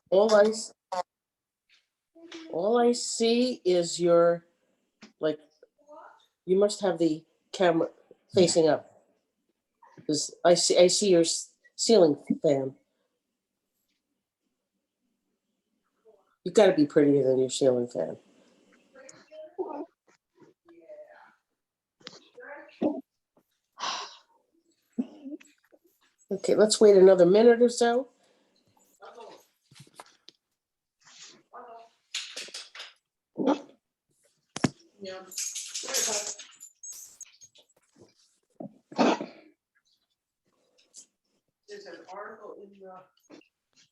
All I all I see is your, like, you must have the camera facing up because I see your ceiling fan. You've got to be prettier than your ceiling fan. Okay, let's wait another minute or so.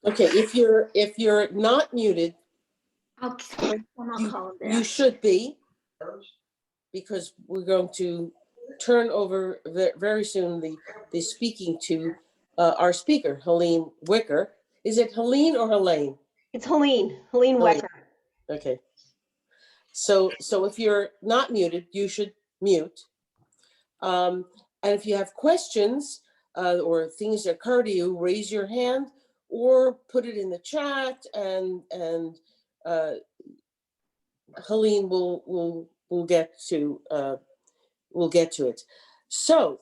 Okay, if you're not muted, you should be, because we're going to turn over very soon the speaking to our speaker, Helene Wecker. Is it Helene or Helene? It's Helene Wecker. Okay. So if you're not muted, you should mute. And if you have questions or things that occur to you, raise your hand or put it in the chat, and Helene will get to it. So,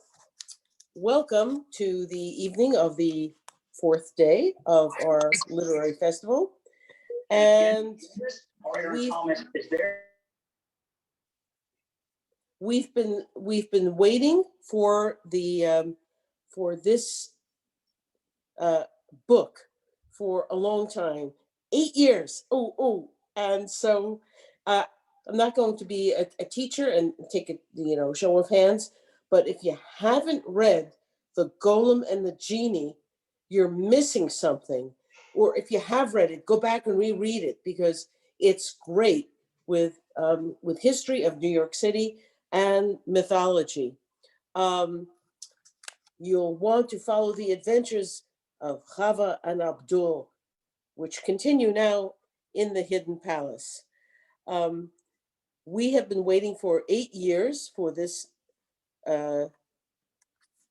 welcome to the evening of the fourth day of our literary festival, and we've been waiting for the for this book for a long time, 8 years. And so I'm not going to be a teacher and take a show of hands, but if you haven't read The Golem and the Genie, you're missing something. Or if you have read it, go back and reread it, because it's great with history of New York City and mythology. You'll want to follow the adventures of Chava and Abdul, which continue now in the Hidden Palace. We have been waiting for 8 years for this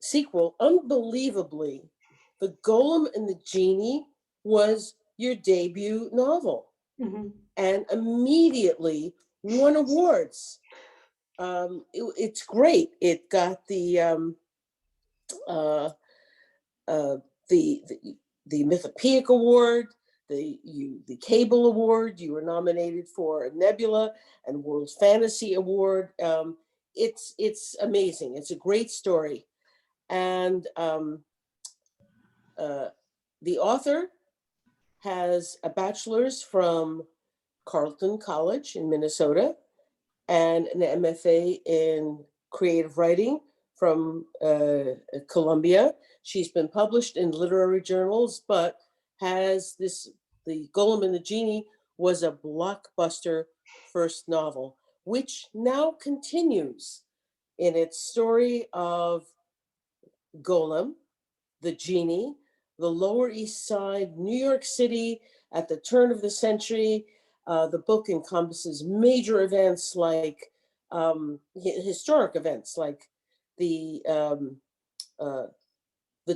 sequel. Unbelievably, The Golem and the Genie was your debut novel, and immediately won awards. It's great. It got the Mythopoeic Award, the Cable Award. You were nominated for a Nebula and World Fantasy Award. It's amazing. It's a great story, and the author has a bachelor's from Carleton College in Minnesota and an MFA in creative writing from Columbia. She's been published in literary journals, but has The Golem and the Genie was a blockbuster first novel, which now continues in its story of Golem, the Genie, the Lower East Side, New York City at the turn of the century. The book encompasses major events like historic events like the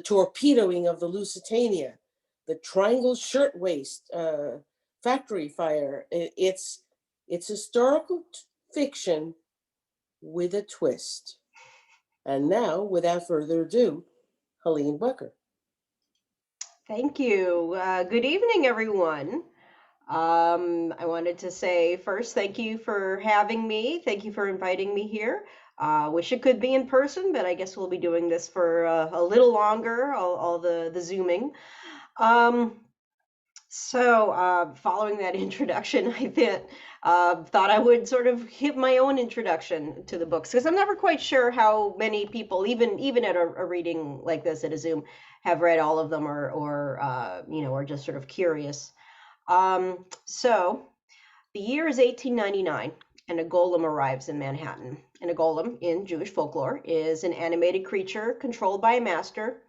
torpedoing of the Lusitania, the Triangle Shirtwaist factory fire. It's historical fiction with a twist. And now, without further ado, Helene Wecker. Thank you. Good evening, everyone. I wanted to say first, thank you for having me. Thank you for inviting me here. Wish it could be in person, but I guess we'll be doing this for a little longer, all the Zooming. Following that introduction, I thought I would sort of give my own introduction to the books, because I'm never quite sure how many people, even at a reading like this at a Zoom, have read all of them or are just sort of curious. So the year is 1899, and a golem arrives in Manhattan. And a golem in Jewish folklore is an animated creature controlled by a master,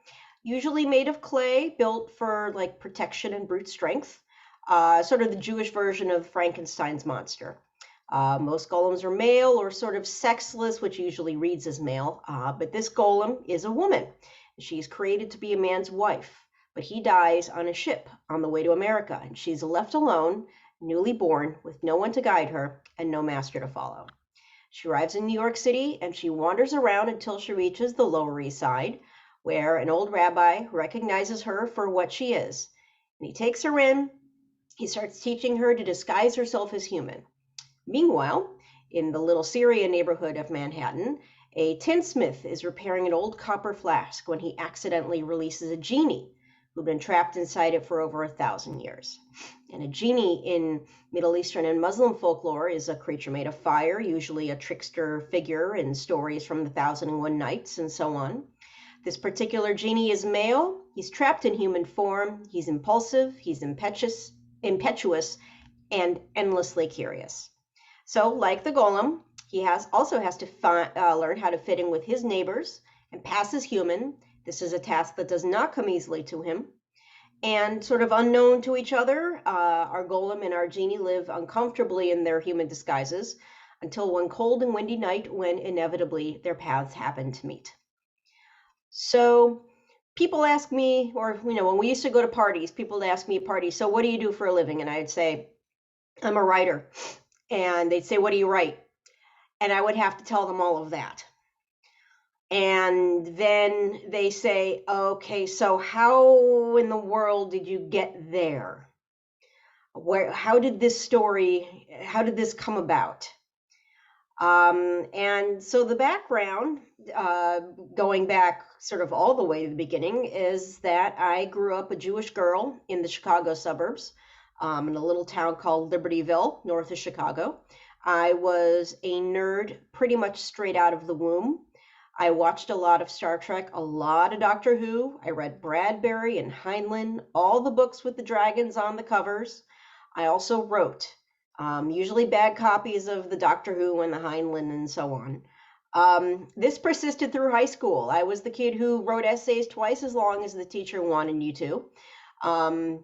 usually made of clay, built for like protection and brute strength, sort of the Jewish version of Frankenstein's monster. Most golems are male or sort of sexless, which usually reads as male, but this golem is a woman. She's created to be a man's wife. but he dies on a ship on the way to America, and she's left alone, newly born, with no one to guide her and no master to follow. She arrives in New York City and she wanders around until she reaches the Lower East Side, where an old rabbi recognizes her for what she is. And he takes her in, he starts teaching her to disguise herself as human. Meanwhile, in the little Syria neighborhood of Manhattan, a tinsmith is repairing an old copper flask when he accidentally releases a genie who'd been trapped inside it for over 1,000 years. And a genie in Middle Eastern and Muslim folklore is a creature made of fire, usually a trickster figure in stories from the Thousand and One Nights and so on. This particular genie is male. He's trapped in human form. He's impulsive. He's impetuous, and endlessly curious. So, like the golem, he also has to learn how to fit in with his neighbors and pass as human. This is a task that does not come easily to him. And sort of unknown to each other, our golem and our genie live uncomfortably in their human disguises until one cold and windy night when inevitably their paths happen to meet. So people ask me, or when we used to go to parties, people would ask me at parties, so what do you do for a living? And I'd say, I'm a writer. And they'd say, what do you write? And I would have to tell them all of that. And then they say, okay, so how in the world did you get there? How did this come about? And so the background, going back sort of all the way to the beginning, is that I grew up a Jewish girl in the Chicago suburbs, in a little town called Libertyville, north of Chicago. I was a nerd pretty much straight out of the womb. I watched a lot of Star Trek, a lot of Doctor Who. I read Bradbury and Heinlein, all the books with the dragons on the covers. I also wrote, usually bad copies of the Doctor Who and the Heinlein and so on. This persisted through high school. I was the kid who wrote essays twice as long as the teacher wanted you to.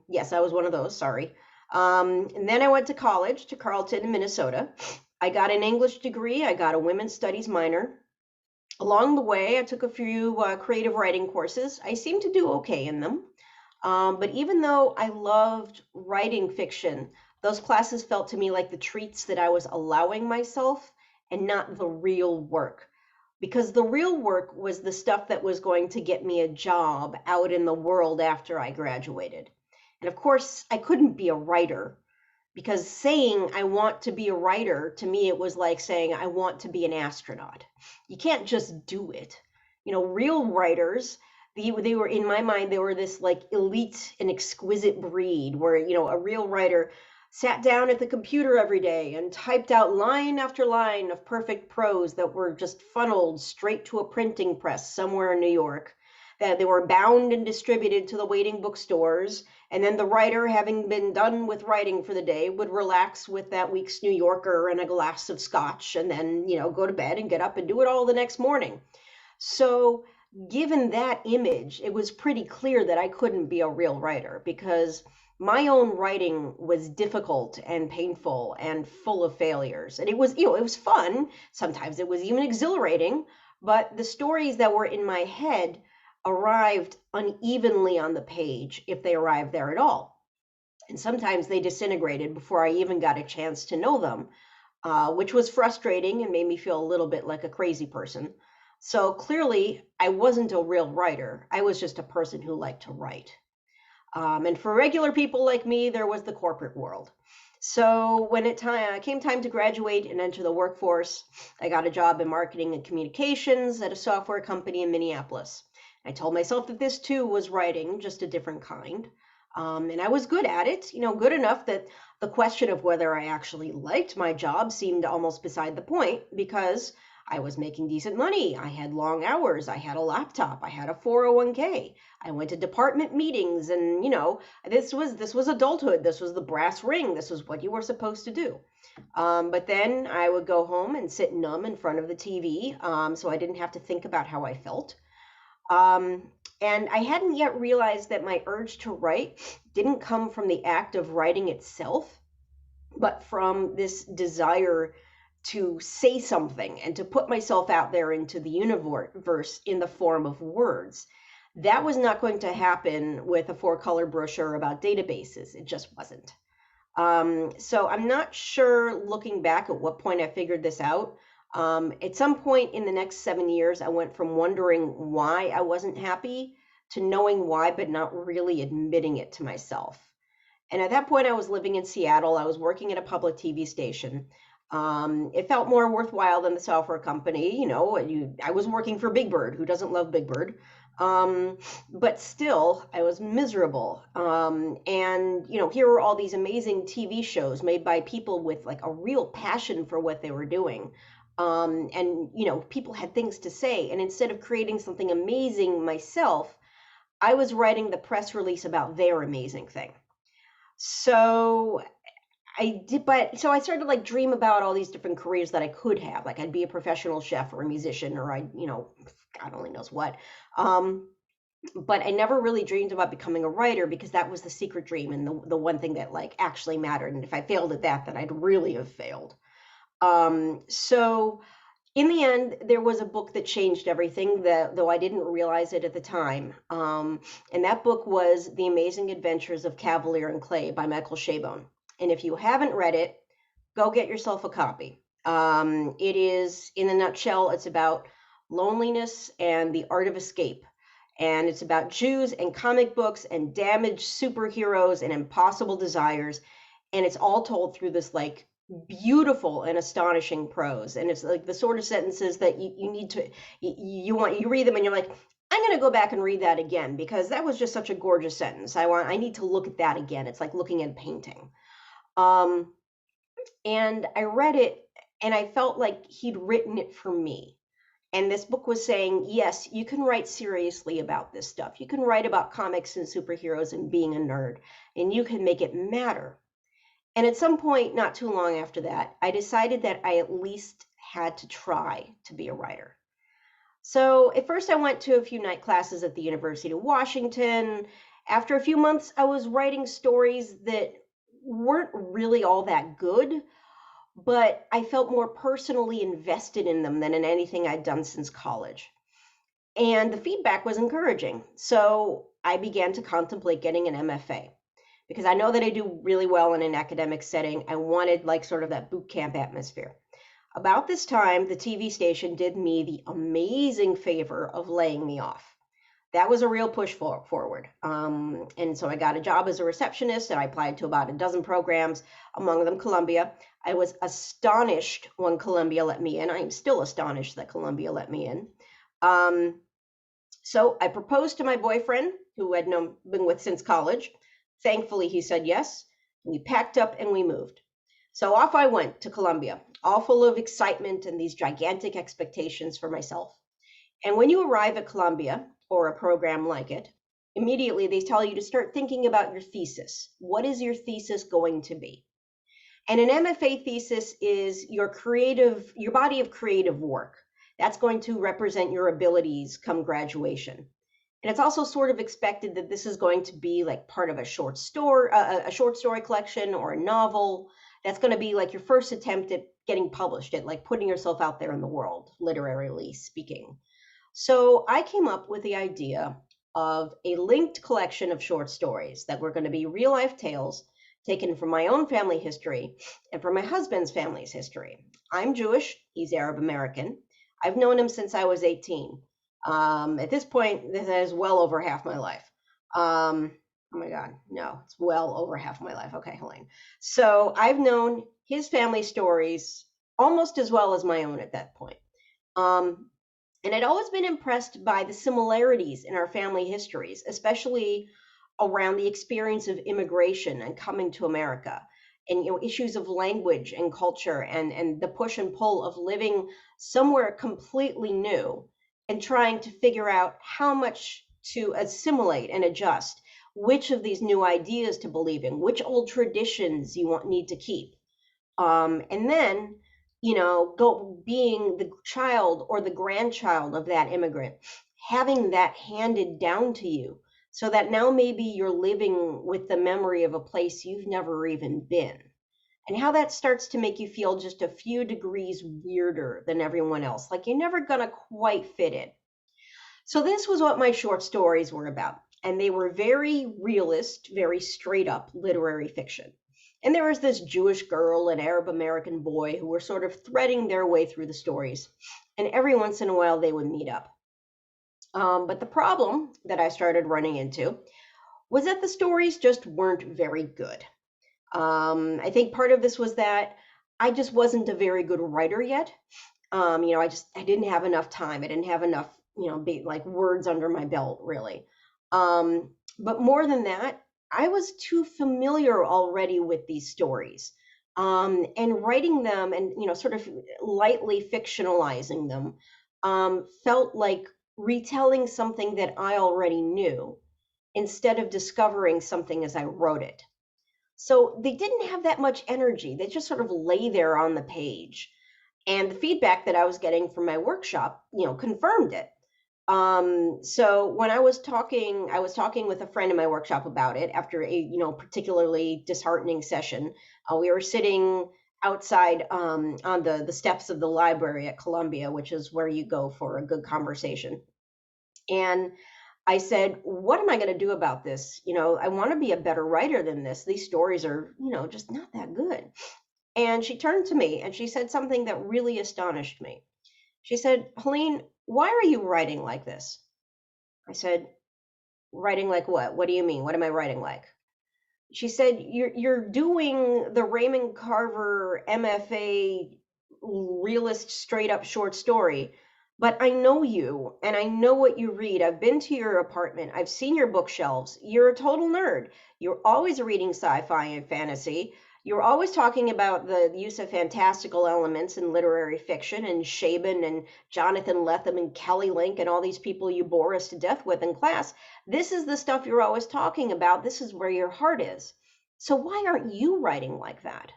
Yes, I was one of those, sorry. And then I went to college, to Carleton in Minnesota. I got an English degree. I got a women's studies minor. Along the way, I took a few creative writing courses. I seemed to do okay in them. But even though I loved writing fiction, those classes felt to me like the treats that I was allowing myself and not the real work. Because the real work was the stuff that was going to get me a job out in the world after I graduated. And of course, I couldn't be a writer, because saying I want to be a writer, to me, it was like saying I want to be an astronaut. You can't just do it. Real writers, they were, in my mind, they were this like elite and exquisite breed where, a real writer sat down at the computer every day and typed out line after line of perfect prose that were just funneled straight to a printing press somewhere in New York, that they were bound and distributed to the waiting bookstores. And then the writer, having been done with writing for the day, would relax with that week's New Yorker and a glass of scotch, and then, go to bed and get up and do it all the next morning. So given that image, it was pretty clear that I couldn't be a real writer, because my own writing was difficult and painful and full of failures. And it was fun. Sometimes it was even exhilarating, but the stories that were in my head arrived unevenly on the page, if they arrived there at all. And sometimes they disintegrated before I even got a chance to know them, which was frustrating and made me feel a little bit like a crazy person. So clearly, I wasn't a real writer. I was just a person who liked to write. And for regular people like me, there was the corporate world. So when it came time to graduate and enter the workforce, I got a job in marketing and communications at a software company in Minneapolis. I told myself that this too was writing, just a different kind. And I was good at it, good enough that the question of whether I actually liked my job seemed almost beside the point, because I was making decent money. I had long hours. I had a laptop. I had a 401k. I went to department meetings, and this was adulthood. This was the brass ring. This was what you were supposed to do. But then I would go home and sit numb in front of the TV, so I didn't have to think about how I felt. And I hadn't yet realized that my urge to write didn't come from the act of writing itself, but from this desire to say something and to put myself out there into the universe in the form of words. That was not going to happen with a four-color brochure about databases. It just wasn't. So I'm not sure looking back at what point I figured this out. At some point in the next 7 years, I went from wondering why I wasn't happy to knowing why, but not really admitting it to myself. And at that point, I was living in Seattle. I was working at a public TV station. It felt more worthwhile than the software company. I was working for Big Bird. Who doesn't love Big Bird? Um, but still, I was miserable. And here were all these amazing TV shows made by people with like a real passion for what they were doing. And people had things to say. And instead of creating something amazing myself, I was writing the press release about their amazing thing. So I started to like dream about all these different careers that I could have. Like I'd be a professional chef or a musician or God only knows what. Um, but I never really dreamed about becoming a writer because that was the secret dream and the one thing that like actually mattered. And if I failed at that, then I'd really have failed. So in the end, there was a book that changed everything, though I didn't realize it at the time. And that book was The Amazing Adventures of Cavalier and Clay by Michael Chabon. And if you haven't read it, go get yourself a copy. It is, in a nutshell, it's about loneliness and the art of escape. And it's about Jews and comic books and damaged superheroes and impossible desires. And it's all told through this like beautiful and astonishing prose. And it's like the sort of sentences that you need to, you read them and you're like, I'm going to go back and read that again because that was just such a gorgeous sentence. I need to look at that again. It's like looking at a painting. Um, and I read it and I felt like he'd written it for me. And this book was saying, yes, you can write seriously about this stuff. You can write about comics and superheroes and being a nerd, and you can make it matter. And at some point, not too long after that, I decided that I at least had to try to be a writer. So at first, I went to a few night classes at the University of Washington. After a few months, I was writing stories that weren't really all that good, but I felt more personally invested in them than in anything I'd done since college. And the feedback was encouraging. So I began to contemplate getting an MFA because I know that I do really well in an academic setting. I wanted like sort of that boot camp atmosphere. About this time, the TV station did me the amazing favor of laying me off. That was a real push forward. And so I got a job as a receptionist and I applied to about a dozen programs, among them Columbia. I was astonished when Columbia let me in. I am still astonished that Columbia let me in. So I proposed to my boyfriend, who I'd been with since college. Thankfully, he said yes. We packed up and we moved. So off I went to Columbia, all full of excitement and these gigantic expectations for myself. And when you arrive at Columbia or a program like it, immediately they tell you to start thinking about your thesis. What is your thesis going to be? And an MFA thesis is your body of creative work. That's going to represent your abilities come graduation. And it's also sort of expected that this is going to be like part of a short story collection or a novel. That's going to be like your first attempt at getting published, at like putting yourself out there in the world, literarily speaking. So I came up with the idea of a linked collection of short stories that were going to be real life tales taken from my own family history and from my husband's family's history. I'm Jewish, he's Arab American. I've known him since I was 18. At this point, this is well over half my life. Oh my God, no, it's well over half my life. Okay, Helene. So I've known his family stories almost as well as my own at that point. And I'd always been impressed by the similarities in our family histories, especially around the experience of immigration and coming to America, and issues of language and culture, and the push and pull of living somewhere completely new and trying to figure out how much to assimilate and adjust, which of these new ideas to believe in, which old traditions you need to keep. And then, go being the child or the grandchild of that immigrant, having that handed down to you so that now maybe you're living with the memory of a place you've never even been. And how that starts to make you feel just a few degrees weirder than everyone else, like you're never gonna quite fit in. So this was what my short stories were about. And they were very realist, very straight up literary fiction. And there was this Jewish girl and Arab American boy who were sort of threading their way through the stories. And every once in a while they would meet up. But the problem that I started running into was that the stories just weren't very good. I think part of this was that I just wasn't a very good writer yet. I didn't have enough time. I didn't have enough, like words under my belt, really. But more than that, I was too familiar already with these stories. And writing them and, sort of lightly fictionalizing them felt like retelling something that I already knew instead of discovering something as I wrote it. So they didn't have that much energy. They just sort of lay there on the page. And the feedback that I was getting from my workshop, confirmed it. So when I was talking with a friend in my workshop about it after a, particularly disheartening session. We were sitting outside on the steps of the library at Columbia, which is where you go for a good conversation. And I said, what am I going to do about this? I want to be a better writer than this. These stories are, just not that good. And she turned to me and she said something that really astonished me. She said, Helene, why are you writing like this? I said, writing like what? What do you mean? What am I writing like? She said, you're doing the Raymond Carver MFA realist straight up short story, but I know you and I know what you read. I've been to your apartment. I've seen your bookshelves. You're a total nerd. You're always reading sci-fi and fantasy. You're always talking about the use of fantastical elements in literary fiction and Shaban and Jonathan Lethem and Kelly Link and all these people you bore us to death with in class. This is the stuff you're always talking about. This is where your heart is. So why aren't you writing like that?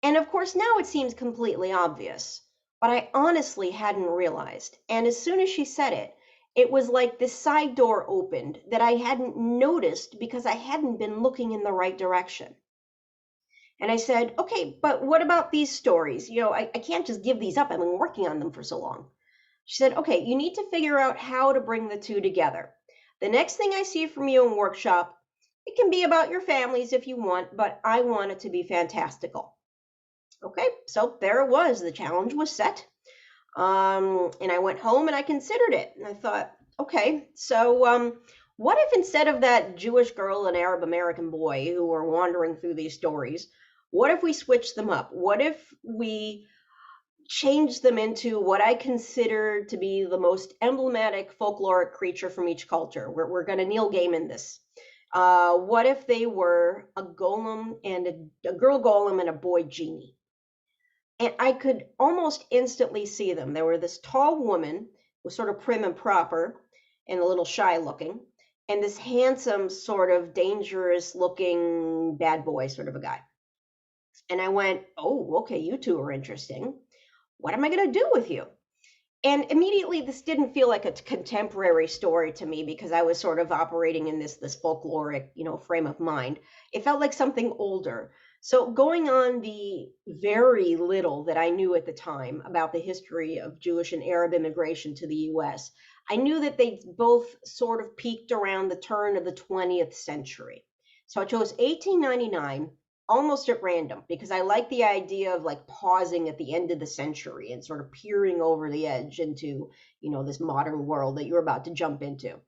And of course, now it seems completely obvious, but I honestly hadn't realized. And as soon as she said it, it was like this side door opened that I hadn't noticed because I hadn't been looking in the right direction. And I said, okay, but what about these stories? I can't just give these up. I've been working on them for so long. She said, okay, you need to figure out how to bring the two together. The next thing I see from you in workshop, it can be about your families if you want, but I want it to be fantastical. Okay, so there it was. The challenge was set. And I went home and I considered it. And I thought, okay, so what if instead of that Jewish girl and Arab American boy who were wandering through these stories, what if we switched them up? What if we changed them into what I consider to be the most emblematic folkloric creature from each culture? We're going to Neil Gaiman this. What if they were a golem and a girl golem and a boy genie? And I could almost instantly see them. There were this tall woman, was sort of prim and proper and a little shy looking, and this handsome, sort of dangerous looking bad boy sort of a guy. And I went, oh, okay, you two are interesting. What am I going to do with you? And immediately this didn't feel like a contemporary story to me because I was sort of operating in this folkloric, frame of mind. It felt like something older. So going on the very little that I knew at the time about the history of Jewish and Arab immigration to the US, I knew that they both sort of peaked around the turn of the 20th century. So I chose 1899 almost at random because I like the idea of like pausing at the end of the century and sort of peering over the edge into, this modern world that you're about to jump into.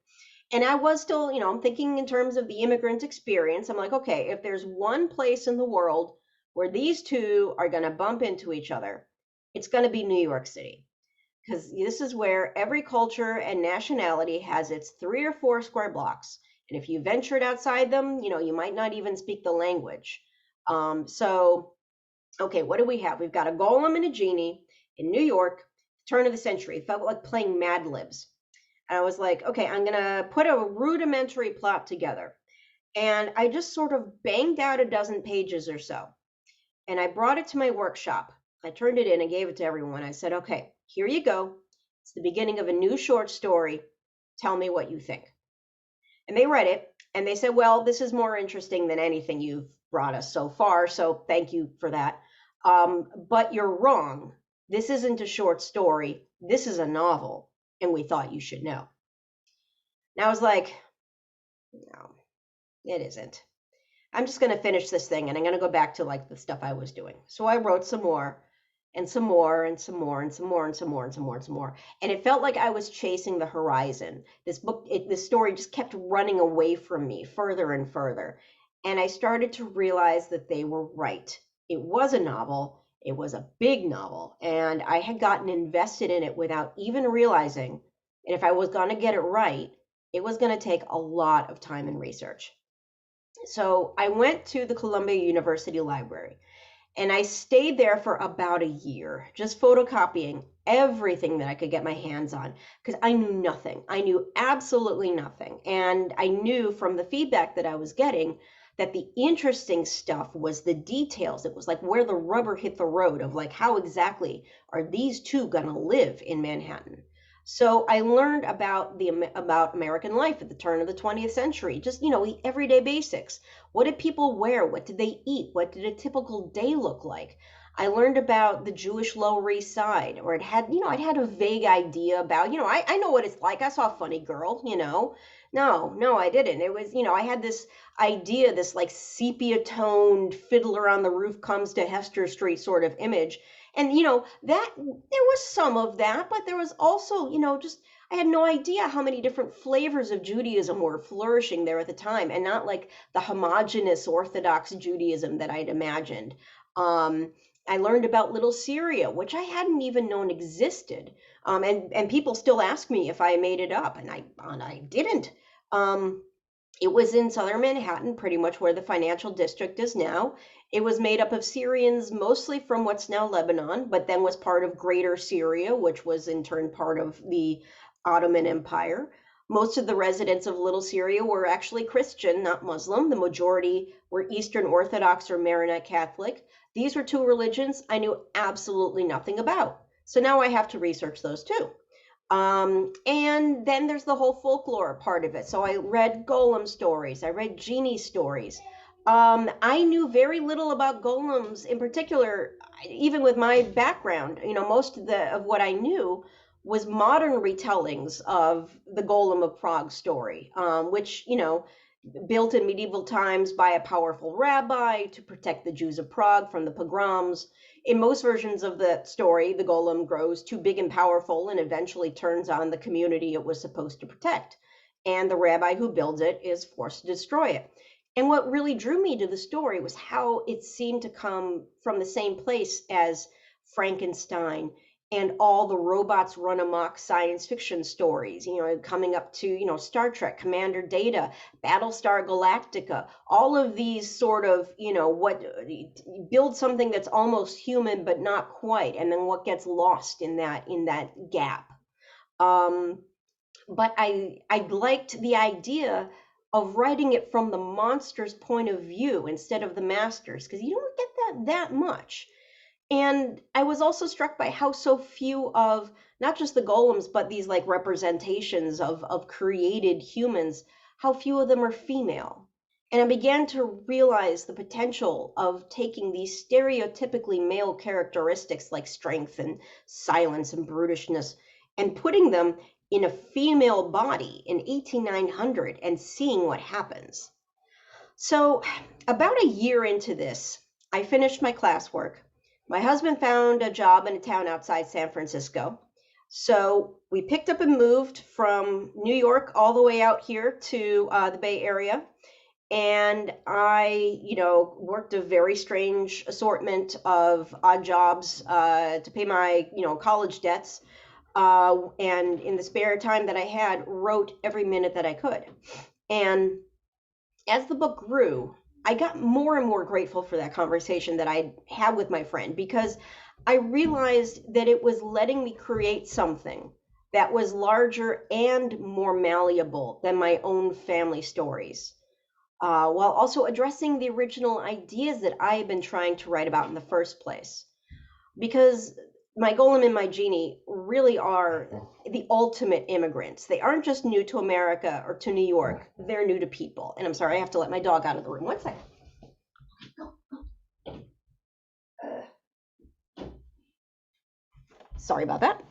And I was still, I'm thinking in terms of the immigrant experience. I'm like, okay, if there's one place in the world where these two are going to bump into each other, it's going to be New York City. Because this is where every culture and nationality has its 3 or 4 square blocks. And if you ventured outside them, you might not even speak the language. So, okay, what do we have? We've got a golem and a genie in New York, turn of the century. It felt like playing Mad Libs. And I was like, okay, I'm going to put a rudimentary plot together. And I just sort of banged out a dozen pages or so. And I brought it to my workshop. I turned it in and gave it to everyone. I said, okay, here you go. It's the beginning of a new short story. Tell me what you think. And they read it and they said, well, this is more interesting than anything you've brought us so far. So thank you for that. But you're wrong. This isn't a short story. This is a novel. and we thought you should know. And I was like, no, it isn't. I'm just going to finish this thing and I'm going to go back to like the stuff I was doing. So I wrote some more and some more and some more and some more and some more and some more and some more. And it felt like I was chasing the horizon. This story just kept running away from me further and further. And I started to realize that they were right. It was a novel. It was a big novel. And I had gotten invested in it without even realizing. And if I was going to get it right, it was going to take a lot of time and research. So I went to the Columbia University Library and I stayed there for about a year, just photocopying everything that I could get my hands on because I knew nothing. I knew absolutely nothing. And I knew from the feedback that I was getting that the interesting stuff was the details. It was like where the rubber hit the road of like how exactly are these two going to live in Manhattan. So I learned about American life at the turn of the 20th century, just everyday basics. What did people wear? What did they eat? What did a typical day look like? I learned about the Jewish Lower East Side, or I'd had a vague idea about, I know what it's like. I saw Funny Girl. No, I didn't. It was, I had this idea, this like sepia toned Fiddler on the Roof Comes to Hester Street sort of image. And, that there was some of that, but there was also, just I had no idea how many different flavors of Judaism were flourishing there at the time, and not like the homogenous Orthodox Judaism that I'd imagined. I learned about Little Syria, which I hadn't even known existed. And people still ask me if I made it up, and I didn't. Um, it was in southern Manhattan, pretty much where the financial district is now. It was made up of Syrians, mostly from what's now Lebanon, but then was part of Greater Syria, which was in turn part of the Ottoman Empire. Most of the residents of Little Syria were actually Christian, not Muslim. The majority were Eastern Orthodox or Maronite Catholic. These were two religions I knew absolutely nothing about. So now I have to research those too. And then there's the whole folklore part of it. So I read golem stories, I read genie stories. I knew very little about golems in particular, even with my background. Most of what I knew was modern retellings of the Golem of Prague story, which, built in medieval times by a powerful rabbi to protect the Jews of Prague from the pogroms. In most versions of the story, the golem grows too big and powerful and eventually turns on the community it was supposed to protect. And the rabbi who builds it is forced to destroy it. And what really drew me to the story was how it seemed to come from the same place as Frankenstein and all the robots run amok science fiction stories, coming up to, Star Trek, Commander Data, Battlestar Galactica, all of these sort of, what build something that's almost human but not quite, and then what gets lost in that gap. But I liked the idea of writing it from the monster's point of view instead of the master's, because you don't get that much. And I was also struck by how so few of not just the golems, but these like representations of created humans, how few of them are female. And I began to realize the potential of taking these stereotypically male characteristics like strength and silence and brutishness and putting them in a female body in 18900 and seeing what happens. So, about a year into this, I finished my classwork. My husband found a job in a town outside San Francisco. So we picked up and moved from New York all the way out here to the Bay Area. And I, worked a very strange assortment of odd jobs to pay my, college debts. And in the spare time that I had, wrote every minute that I could. And as the book grew, I got more and more grateful for that conversation that I had with my friend because I realized that it was letting me create something that was larger and more malleable than my own family stories, while also addressing the original ideas that I had been trying to write about in the first place. Because my golem and my genie really are the ultimate immigrants. They aren't just new to America or to New York, they're new to people. And I'm sorry, I have to let my dog out of the room. One second. Sorry about that.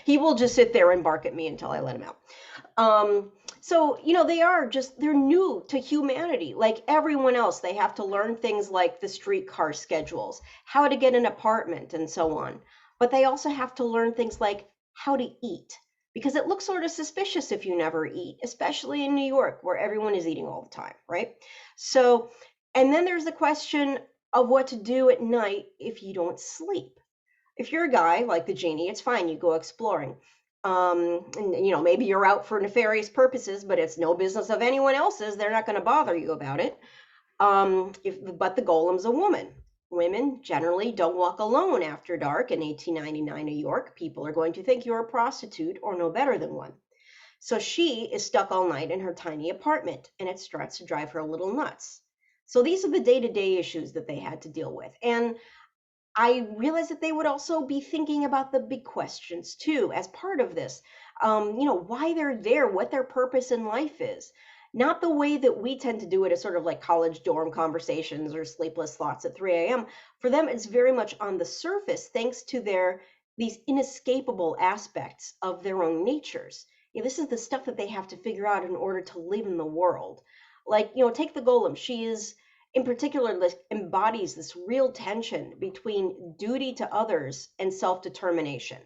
He will just sit there and bark at me until I let him out. Um, so, they're new to humanity. Like everyone else, they have to learn things like the streetcar schedules, how to get an apartment, and so on. But they also have to learn things like how to eat, because it looks sort of suspicious if you never eat, especially in New York, where everyone is eating all the time, right? So, and then there's the question of what to do at night if you don't sleep. If you're a guy like the genie, it's fine. You go exploring. And maybe you're out for nefarious purposes, but it's no business of anyone else's. They're not going to bother you about it. But the golem's a woman. Women generally don't walk alone after dark in 1899 New York. People are going to think you're a prostitute or no better than one. So she is stuck all night in her tiny apartment, and it starts to drive her a little nuts. So these are the day-to-day issues that they had to deal with. And I realized that they would also be thinking about the big questions too, as part of this. Why they're there, what their purpose in life is. Not the way that we tend to do it as sort of like college dorm conversations or sleepless thoughts at 3 a.m. For them, it's very much on the surface, thanks to these inescapable aspects of their own natures. This is the stuff that they have to figure out in order to live in the world. Like, take the golem. She is in particular like, embodies this real tension between duty to others and self-determination,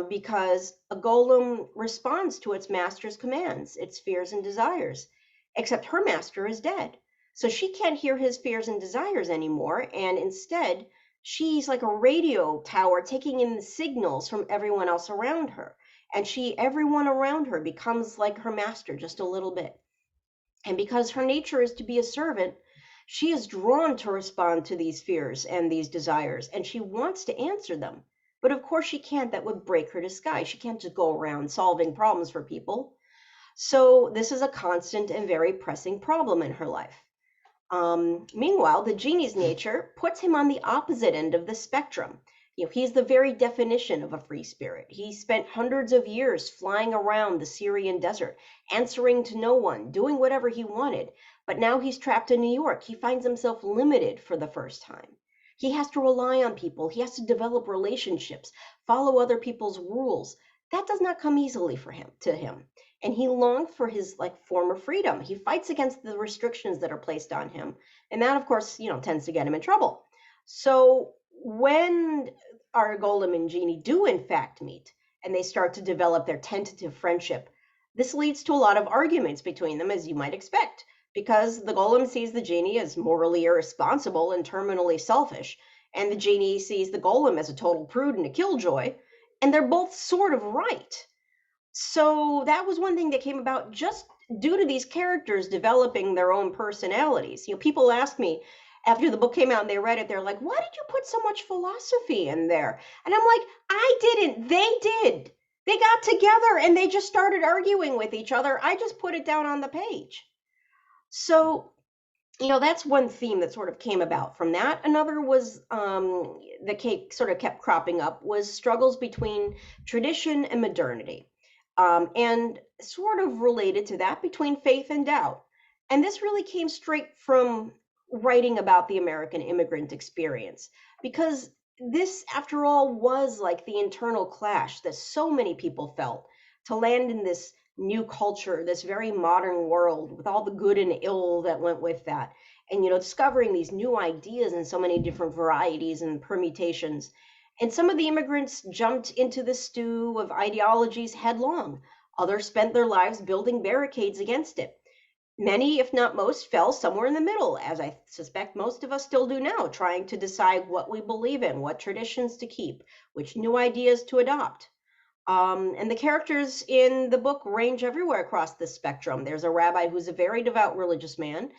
because a golem responds to its master's commands, its fears and desires, except her master is dead, so she can't hear his fears and desires anymore, and instead she's like a radio tower taking in the signals from everyone else around her, and everyone around her becomes like her master just a little bit. And because her nature is to be a servant, she is drawn to respond to these fears and these desires, and she wants to answer them. But of course, she can't. That would break her disguise. She can't just go around solving problems for people. So, this is a constant and very pressing problem in her life. Meanwhile, the genie's nature puts him on the opposite end of the spectrum. He's the very definition of a free spirit. He spent hundreds of years flying around the Syrian desert, answering to no one, doing whatever he wanted. But now he's trapped in New York. He finds himself limited for the first time. He has to rely on people. He has to develop relationships, follow other people's rules. That does not come easily to him, and he longed for his former freedom. He fights against the restrictions that are placed on him, and that of course tends to get him in trouble. So when our golem and genie do in fact meet and they start to develop their tentative friendship, this leads to a lot of arguments between them, as you might expect, because the golem sees the genie as morally irresponsible and terminally selfish, and the genie sees the golem as a total prude and a killjoy, and they're both sort of right. So that was one thing that came about just due to these characters developing their own personalities. People asked me after the book came out and they read it, they're like, why did you put so much philosophy in there? And I'm like, I didn't, they did. They got together and they just started arguing with each other. I just put it down on the page. So that's one theme that sort of came about from that. Another was that sort of kept cropping up was struggles between tradition and modernity, and sort of related to that between faith and doubt. And this really came straight from writing about the American immigrant experience, because this, after all, was like the internal clash that so many people felt to land in this new culture, this very modern world with all the good and ill that went with that. And, discovering these new ideas in so many different varieties and permutations. And some of the immigrants jumped into the stew of ideologies headlong. Others spent their lives building barricades against it. Many, if not most, fell somewhere in the middle, as I suspect most of us still do now, trying to decide what we believe in, what traditions to keep, which new ideas to adopt. And the characters in the book range everywhere across the spectrum. There's a rabbi who's a very devout religious man.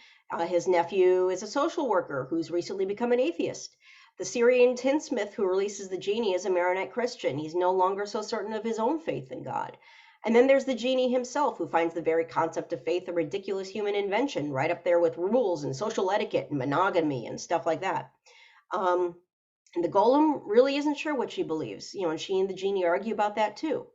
His nephew is a social worker who's recently become an atheist. The Syrian tinsmith who releases the genie is a Maronite Christian. He's no longer so certain of his own faith in God. And then there's the genie himself, who finds the very concept of faith a ridiculous human invention, right up there with rules and social etiquette and monogamy and stuff like that. And the golem really isn't sure what she believes, and she and the genie argue about that too.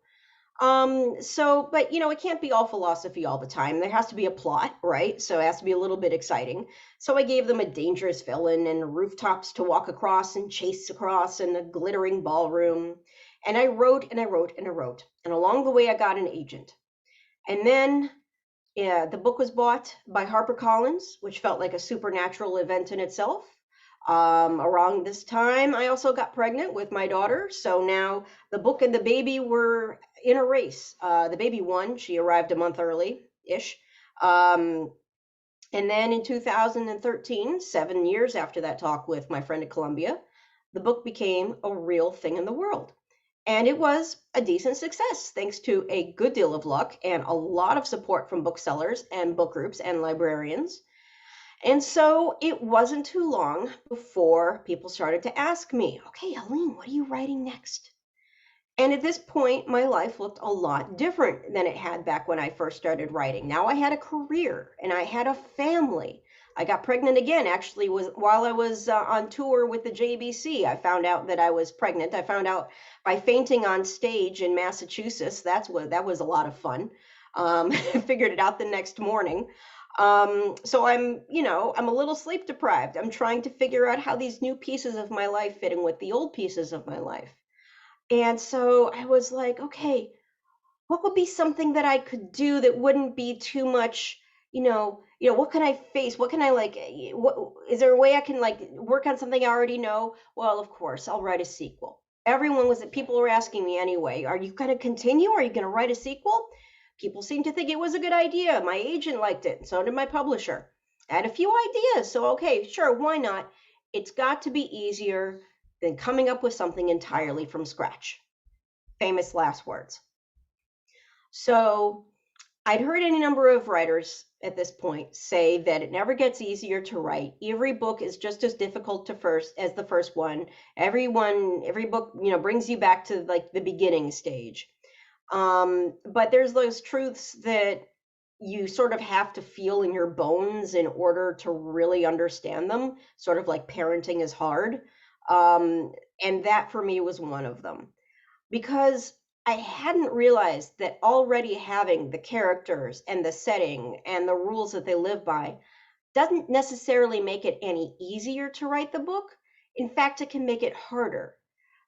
But it can't be all philosophy all the time. There has to be a plot, right? So it has to be a little bit exciting. So I gave them a dangerous villain and rooftops to walk across and chase across and a glittering ballroom. And I wrote and I wrote and I wrote. And along the way, I got an agent. And then the book was bought by HarperCollins, which felt like a supernatural event in itself. Around this time, I also got pregnant with my daughter. So now the book and the baby were in a race. The baby won. She arrived a month early ish. Um, and then in 2013, 7 years after that talk with my friend at Columbia, the book became a real thing in the world. And it was a decent success thanks to a good deal of luck and a lot of support from booksellers and book groups and librarians. And so it wasn't too long before people started to ask me, okay, Helene, what are you writing next? And at this point, my life looked a lot different than it had back when I first started writing. Now I had a career and I had a family. I got pregnant again, actually, was while I was on tour with the JBC. I found out that I was pregnant. I found out by fainting on stage in Massachusetts. That was a lot of fun. Figured it out the next morning. So I'm a little sleep deprived. I'm trying to figure out how these new pieces of my life fit in with the old pieces of my life. And so I was like, okay, what would be something that I could do that wouldn't be too much, what can I face? What can I like, what is there a way I can like work on something I already know? Well, of course, I'll write a sequel. People were asking me anyway, are you going to continue? Are you going to write a sequel? People seemed to think it was a good idea. My agent liked it, and so did my publisher. I had a few ideas, so okay, sure, why not? It's got to be easier than coming up with something entirely from scratch. Famous last words. So I'd heard any number of writers at this point say that it never gets easier to write. Every book is just as difficult to first as the first one. Every book, brings you back to like the beginning stage. But there's those truths that you sort of have to feel in your bones in order to really understand them, sort of like parenting is hard. Um, and that for me was one of them because I hadn't realized that already having the characters and the setting and the rules that they live by doesn't necessarily make it any easier to write the book. In fact, it can make it harder.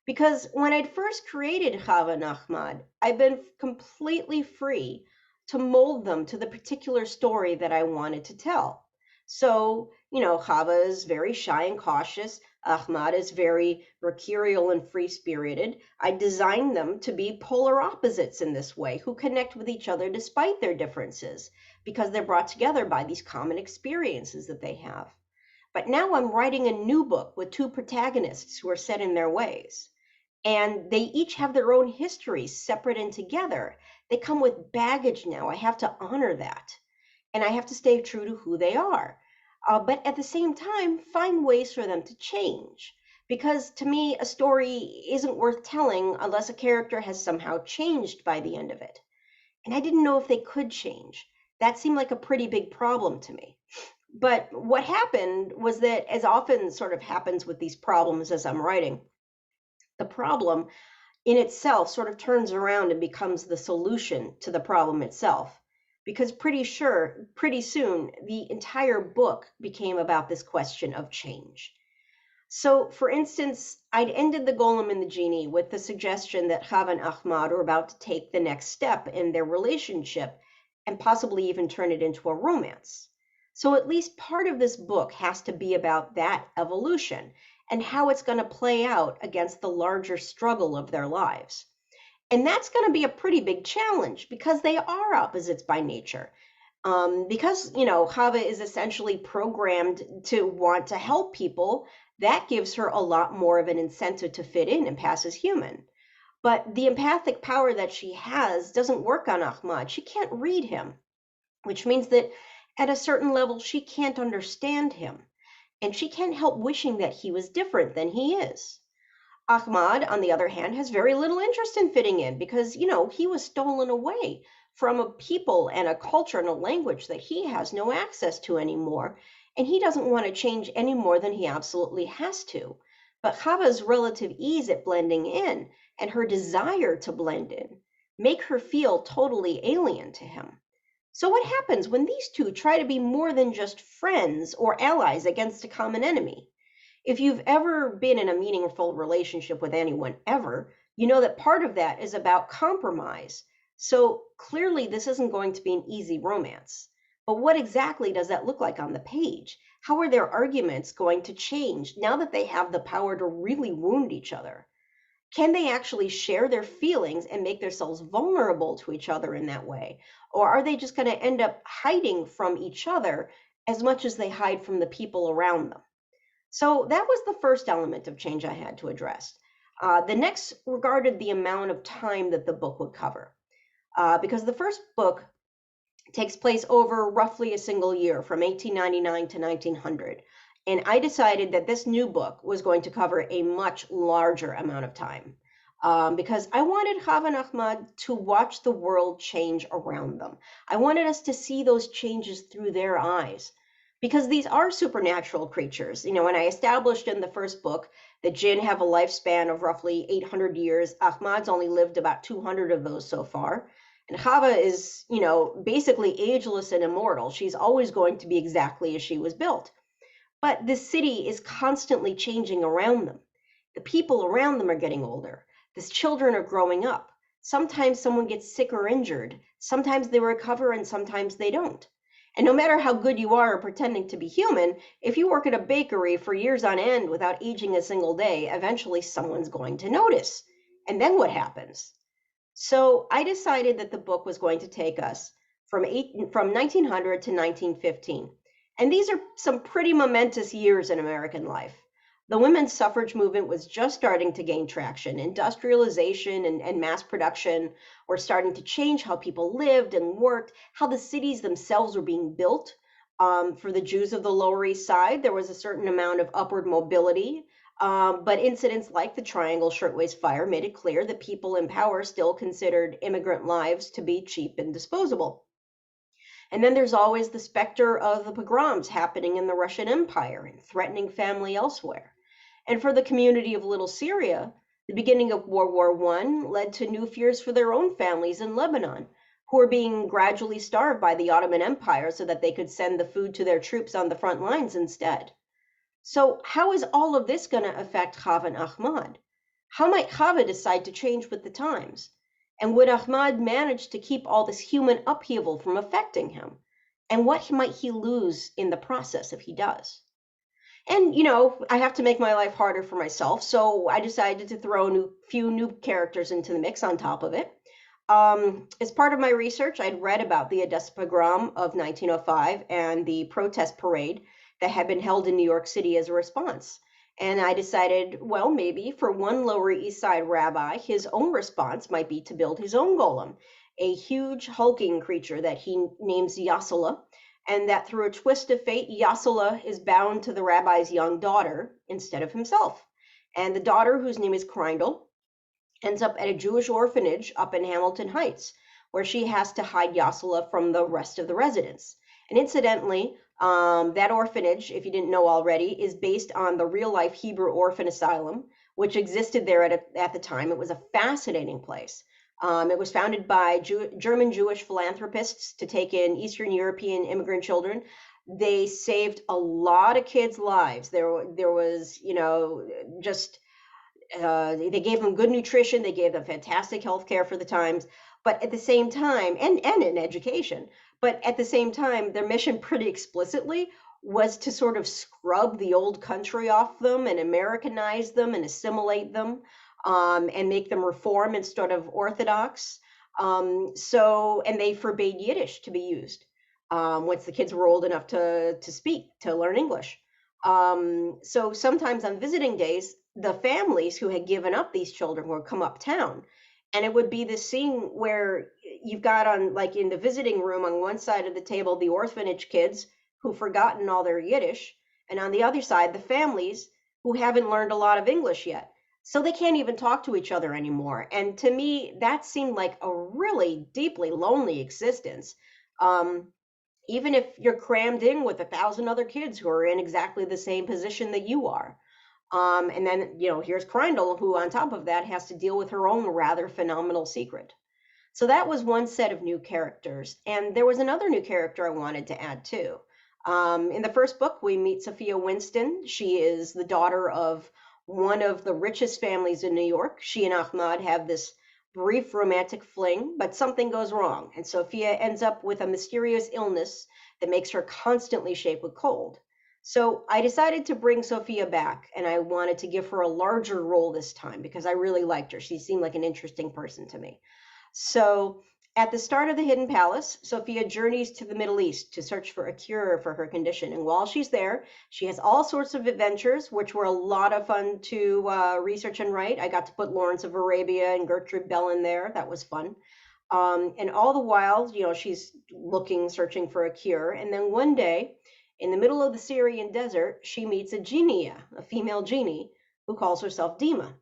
Because when I'd first created Chava and Ahmad, I've been completely free to mold them to the particular story that I wanted to tell. So, Chava is very shy and cautious. Ahmad is very mercurial and free spirited. I designed them to be polar opposites in this way, who connect with each other despite their differences, because they're brought together by these common experiences that they have. But now I'm writing a new book with two protagonists who are set in their ways. And they each have their own histories, separate and together. They come with baggage now. I have to honor that. And I have to stay true to who they are. But at the same time, find ways for them to change. Because to me, a story isn't worth telling unless a character has somehow changed by the end of it. And I didn't know if they could change. That seemed like a pretty big problem to me. But what happened was that, as often sort of happens with these problems as I'm writing, the problem in itself sort of turns around and becomes the solution to the problem itself. Because pretty soon, the entire book became about this question of change. So, for instance, I'd ended The Golem and the Genie with the suggestion that Chava and Ahmad were about to take the next step in their relationship and possibly even turn it into a romance. So, at least part of this book has to be about that evolution and how it's going to play out against the larger struggle of their lives. And that's going to be a pretty big challenge because they are opposites by nature. Because, Chava is essentially programmed to want to help people, that gives her a lot more of an incentive to fit in and pass as human. But the empathic power that she has doesn't work on Ahmad. She can't read him, which means that at a certain level, she can't understand him. And she can't help wishing that he was different than he is. Ahmad, on the other hand, has very little interest in fitting in because, he was stolen away from a people and a culture and a language that he has no access to anymore. And he doesn't want to change any more than he absolutely has to. But Chava's relative ease at blending in and her desire to blend in make her feel totally alien to him. So what happens when these two try to be more than just friends or allies against a common enemy? If you've ever been in a meaningful relationship with anyone ever, you know that part of that is about compromise. So clearly, this isn't going to be an easy romance. But what exactly does that look like on the page? How are their arguments going to change now that they have the power to really wound each other? Can they actually share their feelings and make themselves vulnerable to each other in that way? Or are they just going to end up hiding from each other as much as they hide from the people around them? So that was the first element of change I had to address. The next regarded the amount of time that the book would cover. Because the first book takes place over roughly a single year from 1899 to 1900. And I decided that this new book was going to cover a much larger amount of time because I wanted Chava and Ahmad to watch the world change around them. I wanted us to see those changes through their eyes because these are supernatural creatures. You know, when I established in the first book that jinn have a lifespan of roughly 800 years, Ahmad's only lived about 200 of those so far. And Chava is, you know, basically ageless and immortal. She's always going to be exactly as she was built. But this city is constantly changing around them. The people around them are getting older. The children are growing up. Sometimes someone gets sick or injured. Sometimes they recover and sometimes they don't. And no matter how good you are at pretending to be human, if you work at a bakery for years on end without aging a single day, eventually someone's going to notice. And then what happens? So I decided that the book was going to take us from 1900 to 1915. And these are some pretty momentous years in American life. The women's suffrage movement was just starting to gain traction. Industrialization and mass production were starting to change how people lived and worked, how the cities themselves were being built. For the Jews of the Lower East Side, there was a certain amount of upward mobility, but incidents like the Triangle Shirtwaist Fire made it clear that people in power still considered immigrant lives to be cheap and disposable. And then there's always the specter of the pogroms happening in the Russian Empire and threatening family elsewhere. And for the community of Little Syria, the beginning of World War I led to new fears for their own families in Lebanon, who were being gradually starved by the Ottoman Empire so that they could send the food to their troops on the front lines instead. So, how is all of this going to affect Chava and Ahmad? How might Chava decide to change with the times? And would Ahmad manage to keep all this human upheaval from affecting him? And what might he lose in the process if he does? And, you know, I have to make my life harder for myself, so I decided to throw a few new characters into the mix on top of it. As part of my research, I'd read about the Odessa pogrom of 1905 and the protest parade that had been held in New York City as a response. And I decided, well, maybe for one Lower East Side rabbi, his own response might be to build his own golem, a huge hulking creature that he names Yasala, and that through a twist of fate, Yasala is bound to the rabbi's young daughter instead of himself. And the daughter, whose name is Kreindl, ends up at a Jewish orphanage up in Hamilton Heights, where she has to hide Yasala from the rest of the residents. And incidentally, that orphanage, if you didn't know already, is based on the real life Hebrew orphan asylum, which existed there at the time. It was a fascinating place. It was founded by German Jewish philanthropists to take in Eastern European immigrant children. They saved a lot of kids' lives. There was, you know, just they gave them good nutrition, they gave them fantastic health care for the times, but at the same time, and in education, but at the same time, their mission pretty explicitly was to sort of scrub the old country off them and Americanize them and assimilate them, and make them reform instead of Orthodox. And they forbade Yiddish to be used once the kids were old enough to speak, to learn English. So sometimes on visiting days, the families who had given up these children would come uptown. And it would be this scene where you've got on, like in the visiting room on one side of the table, the orphanage kids who've forgotten all their Yiddish, and on the other side, the families who haven't learned a lot of English yet. So they can't even talk to each other anymore. And to me, that seemed like a really deeply lonely existence. Um, Even if you're crammed in with 1,000 other kids who are in exactly the same position that you are. And then, you know, here's Kreindl, who on top of that has to deal with her own rather phenomenal secret. So that was one set of new characters. And there was another new character I wanted to add too. In the first book, we meet Sophia Winston. She is the daughter of one of the richest families in New York. She and Ahmad have this brief romantic fling, but something goes wrong, and Sophia ends up with a mysterious illness that makes her constantly shake with cold. So I decided to bring Sophia back, and I wanted to give her a larger role this time because I really liked her. She seemed like an interesting person to me. So, at the start of the Hidden Palace, Sophia journeys to the Middle East to search for a cure for her condition. And while she's there, she has all sorts of adventures, which were a lot of fun to research and write. I got to put Lawrence of Arabia and Gertrude Bell in there. That was fun. And all the while, she's looking, searching for a cure. And then one day, in the middle of the Syrian desert, she meets a genie, a female genie, who calls herself Dima.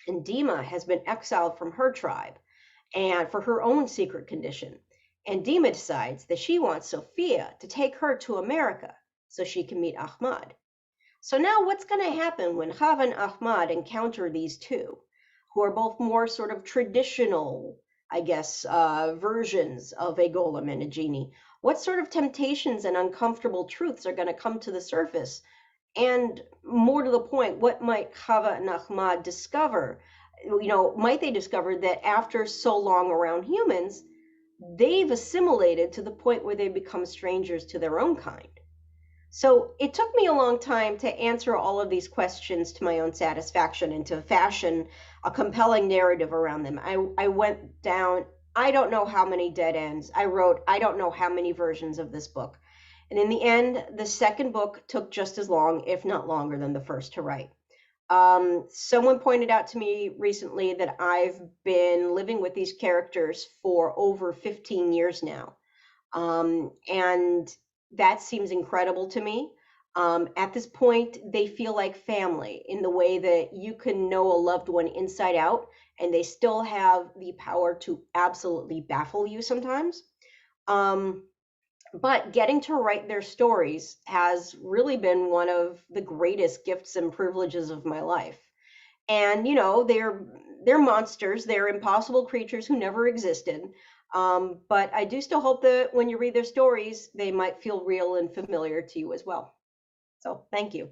And Dima has been exiled from her tribe and for her own secret condition. And Dima decides that she wants Sophia to take her to America so she can meet Ahmad. So now what's going to happen when Chava and Ahmad encounter these two, who are both more sort of traditional, I guess, versions of a golem and a genie? What sort of temptations and uncomfortable truths are going to come to the surface? And more to the point, what might Chava and Ahmad discover? Might they discover that after so long around humans, they've assimilated to the point where they become strangers to their own kind? So it took me a long time to answer all of these questions to my own satisfaction and to fashion a compelling narrative around them. I went down, I don't know how many dead ends. I wrote, I don't know how many versions of this book. And in the end, the second book took just as long, if not longer, than the first to write. Someone pointed out to me recently that I've been living with these characters for over 15 years now. And that seems incredible to me. At this point, they feel like family in the way that you can know a loved one inside out, and they still have the power to absolutely baffle you sometimes. Um, but getting to write their stories has really been one of the greatest gifts and privileges of my life. And they're monsters, they're impossible creatures who never existed. But I do still hope that when you read their stories, they might feel real and familiar to you as well. So thank you.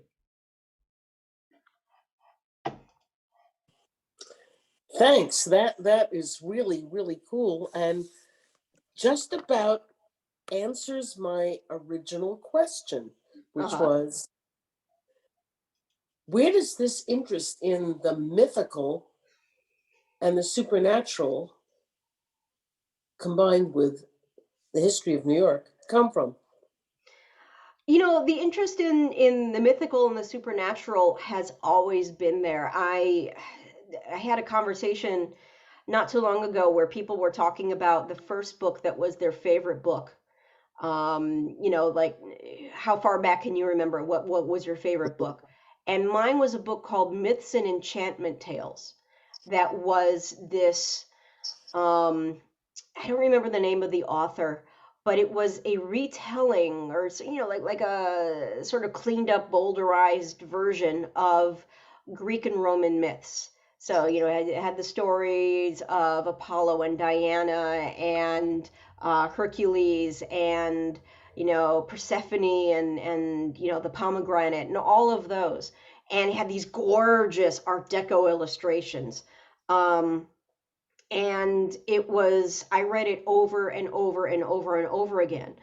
Thanks. That is really, really cool, and just about answers my original question, which Uh-huh. was, where does this interest in the mythical and the supernatural combined with the history of New York come from? The interest in the mythical and the supernatural has always been there. I had a conversation not too long ago where people were talking about the first book that was their favorite book. Like, how far back can you remember? What was your favorite book? And mine was a book called Myths and Enchantment Tales. That was this, um, I don't remember the name of the author, but it was a retelling, or like a sort of cleaned up, boulderized version of Greek and Roman myths. So it had the stories of Apollo and Diana and Hercules and Persephone and the pomegranate and all of those, and it had these gorgeous Art Deco illustrations. Um, and I read it over and over and over and over again.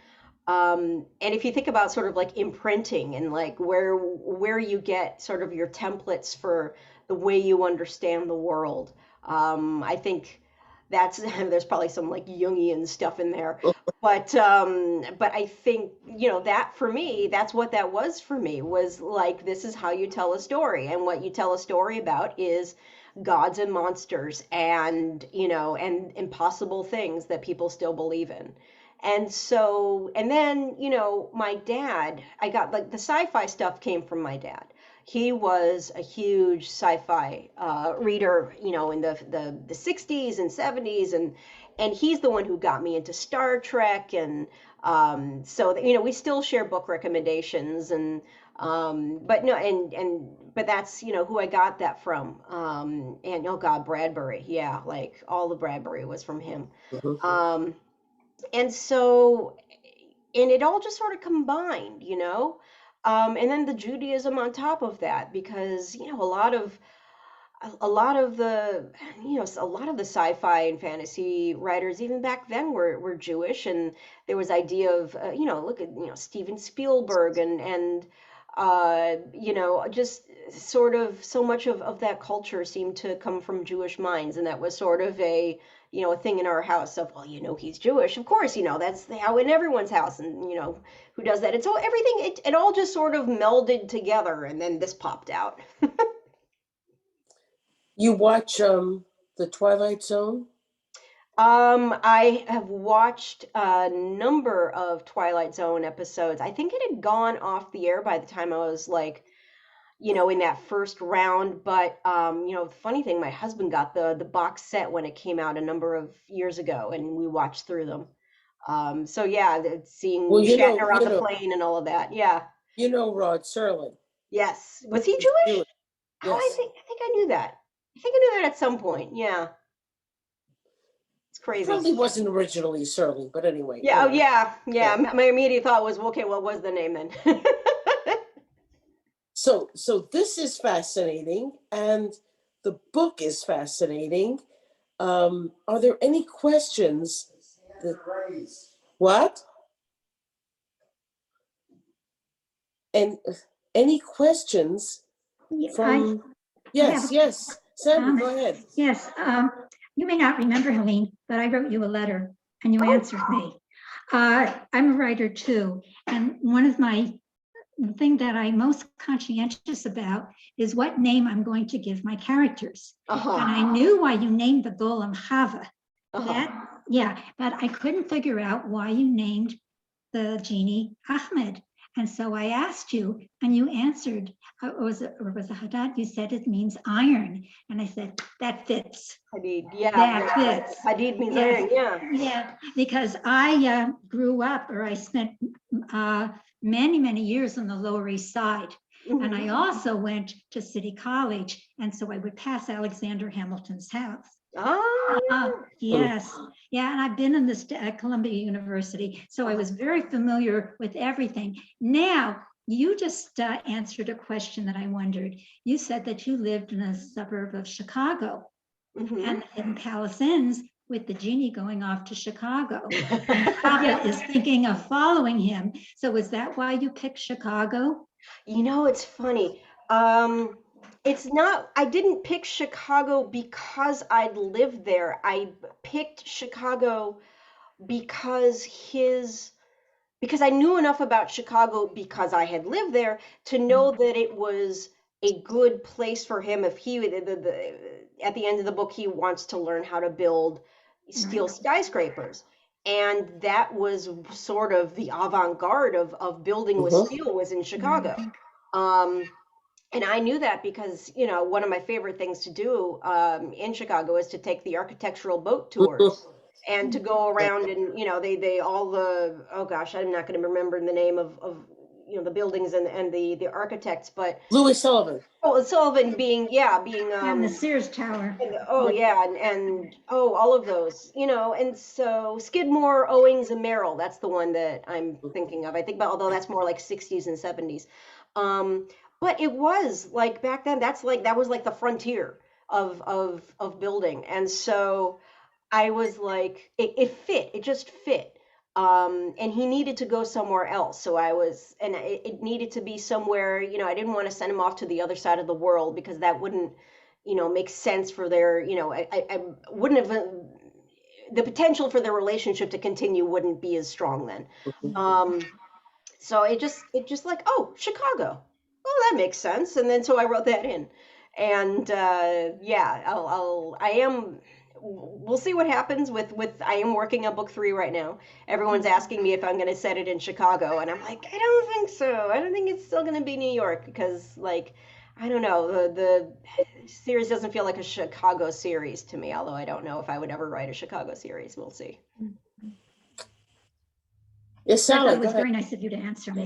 And if you think about sort of like imprinting and like where you get sort of your templates for the way you understand the world, I think that's there's probably some like Jungian stuff in there. But I think that for me, that's what that was for me, was like, this is how you tell a story, and what you tell a story about is gods and monsters and impossible things that people still believe in. And then, my dad, I got like the sci-fi stuff came from my dad. He was a huge sci-fi reader, in the 60s and 70s, and he's the one who got me into Star Trek. And so that, we still share book recommendations. And but no, but that's who I got that from. And oh God, Bradbury, yeah, like all the Bradbury was from him. Mhm. um and so, and it all just sort of combined. And then the Judaism on top of that, because a lot of the a lot of the sci-fi and fantasy writers even back then were Jewish, and there was idea of look at Steven Spielberg and just sort of so much of that culture seemed to come from Jewish minds, and that was sort of a thing in our house of, well, he's Jewish, of course, that's how in everyone's house, and who does that, and so everything, it all just sort of melded together, and then this popped out. You watch the Twilight Zone? I have watched a number of Twilight Zone episodes. I think it had gone off the air by the time I was like, in that first round. But the funny thing, my husband got the box set when it came out a number of years ago, and we watched through them. So yeah, Well, seeing Shatner on the plane and all of that. Yeah. Rod Serling. Yes. Was he He's Jewish? Jewish. Oh, I Yes. think I think I knew that. I think I knew that at some point. Yeah. It's crazy. Probably wasn't originally Serling, but anyway, Yeah, oh yeah, yeah. Yeah. My immediate thought was, okay, what was the name then? So this is fascinating, and the book is fascinating. Are there any questions? What? And any questions Yeah, from? I have Yes, yes. Sandra, um, go ahead. yes, you may not remember, Helene, but I wrote you a letter and you Oh. answered me. I'm a writer too, and the thing that I'm most conscientious about is what name I'm going to give my characters. Uh-huh. And I knew why you named the golem Hava. Uh-huh. But I couldn't figure out why you named the genie Ahmed. And so I asked you, and you answered, or was it Hadad? You said it means iron. And I said, that fits. Hadid, yeah. That fits. Hadid means Yes. iron, yeah. Yeah, because I grew up, or I spent many, many years on the Lower East Side. And I also went to City College. And so I would pass Alexander Hamilton's house. Yes. Yeah, and I've been in this at Columbia University, so I was very familiar with everything. Now, you just answered a question that I wondered. You said that you lived in a suburb of Chicago, and in Palace Inns, with the genie going off to Chicago, Hava is thinking of following him. So is that why you picked Chicago? It's funny. It's not, I didn't pick Chicago because I'd lived there. I picked Chicago because because I knew enough about Chicago because I had lived there to know that it was a good place for him if at the end of the book he wants to learn how to build steel skyscrapers. And that was sort of the avant-garde of building with steel was in Chicago. And I knew that because, one of my favorite things to do in Chicago is to take the architectural boat tours and to go around and, they all oh gosh, I'm not going to remember the name of the buildings and the architects, but Louis Sullivan. Oh, Sullivan being And the Sears Tower. And all of those, and so Skidmore, Owings, and Merrill, that's the one that I'm thinking of. I think about, although that's more like 60s and 70s. But it was like back then, that was like the frontier of building. And so I was like, it just fit. And he needed to go somewhere else. So it needed to be somewhere, I didn't want to send him off to the other side of the world because that wouldn't, make sense for their, I wouldn't have, the potential for their relationship to continue wouldn't be as strong then. So it just like, oh, Chicago. Well, that makes sense. And then so I wrote that in. And we'll see what happens with I am working on book 3 right now. Everyone's asking me if I'm going to set it in Chicago, and I'm like, I don't think so. I don't think it's still going to be New York because, like, I don't know, the series doesn't feel like a Chicago series to me, although I don't know if I would ever write a Chicago series. We'll see. Yes, Sally, It was very nice of you to answer me.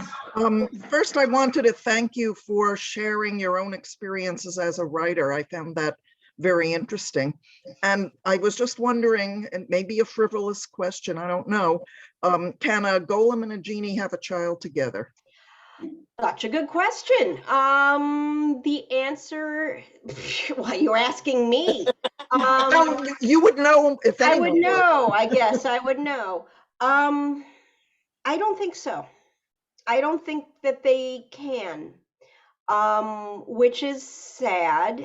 First, I wanted to thank you for sharing your own experiences as a writer. I found that very interesting. And I was just wondering, and maybe a frivolous question, I don't know, can a golem and a genie have a child together? Such a good question. The answer, well, you're asking me. No, you would know if I would anyone would. know, I guess I would know. I don't think so. I don't think that they can. Which is sad,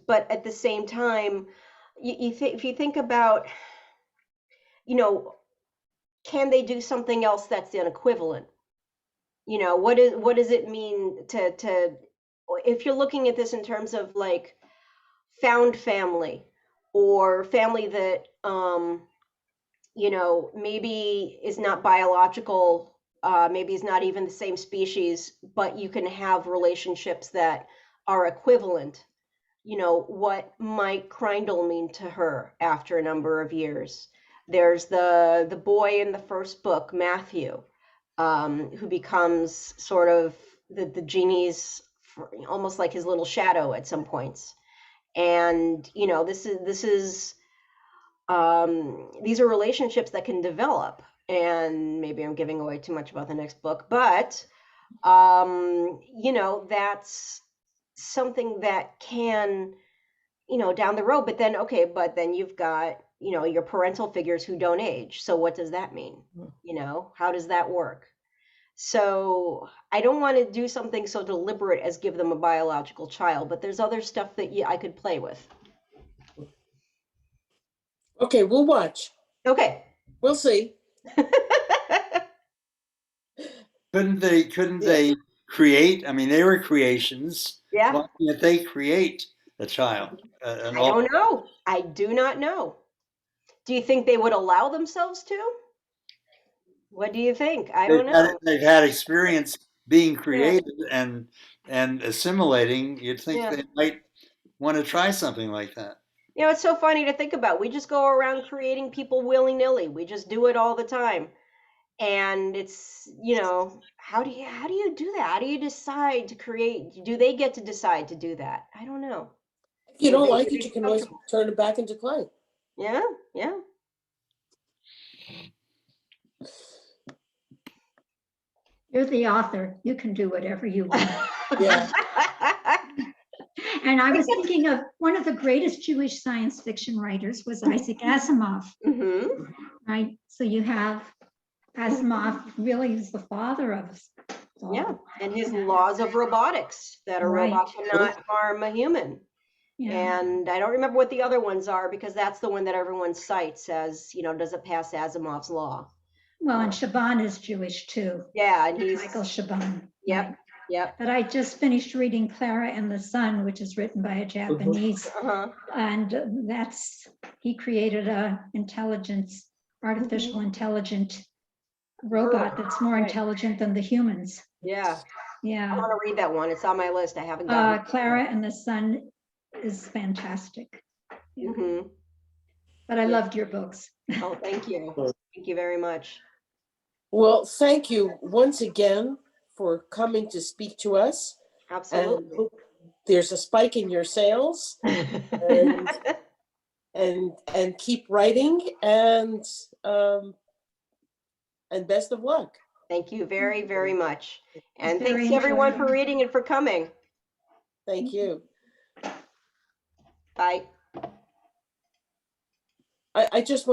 but at the same time, if you think about, you know, can they do something else that's an equivalent? You know, what does it mean to if you're looking at this in terms of like found family or family that you know, maybe is not biological, maybe is not even the same species, but you can have relationships that are equivalent. You know, what might Kreindl mean to her after a number of years? There's the boy in the first book, Matthew, who becomes sort of the genie's almost like his little shadow at some points. And you know, these are relationships that can develop. And maybe I'm giving away too much about the next book, but you know, that's something that can, you know, down the road. But then, okay, but then you've got, you know, your parental figures who don't age. So what does that mean? You know, how does that work? So I don't want to do something so deliberate as give them a biological child, but there's other stuff that I could play with. Okay, we'll watch. Okay. We'll see. Couldn't they create? I mean, they were creations. Yeah. Why can't they create a child? I don't know. I do not know. Do you think they would allow themselves to? What do you think? I don't know. They've had experience being created and assimilating. You'd think Yeah. they might want to try something like that. You know, it's so funny to think about. We just go around creating people willy-nilly. We just do it all the time. And it's, you know, how do you do that? How do you decide to create? Do they get to decide to do that? I don't know. If you don't Maybe like they'd it, be you can always comfortable. turn it back into clay. Yeah, yeah. You're the author. You can do whatever you want. Yeah. And I was thinking of one of the greatest Jewish science fiction writers was Isaac Asimov, Mm-hmm. right? So you have Asimov really is the father of Yeah, and his laws of robotics, that a Right. robot cannot harm a human. Yeah. And I don't remember what the other ones are because that's the one that everyone cites as, you know, does it pass Asimov's law? Well, and Shaban is Jewish too. Yeah, and he's, Michael Shaban. yep, right. yep. But I just finished reading Clara and the Sun, which is written by a Japanese, Uh-huh. and he created a artificial intelligent robot that's more Right. intelligent than the humans. Yeah, I Yeah. want to read that one. It's on my list. I haven't gotten it. Clara and the Sun is fantastic. Yeah. Mhm. But I Yeah. loved your books. Oh, thank you. Thank you very much. Well, thank you once again for coming to speak to us. And Absolutely. hope there's a spike in your sales, and keep writing, and best of luck. Thank you very, very much. And very thanks everyone for enjoyable. reading and for coming. Thank you. Bye. I just want to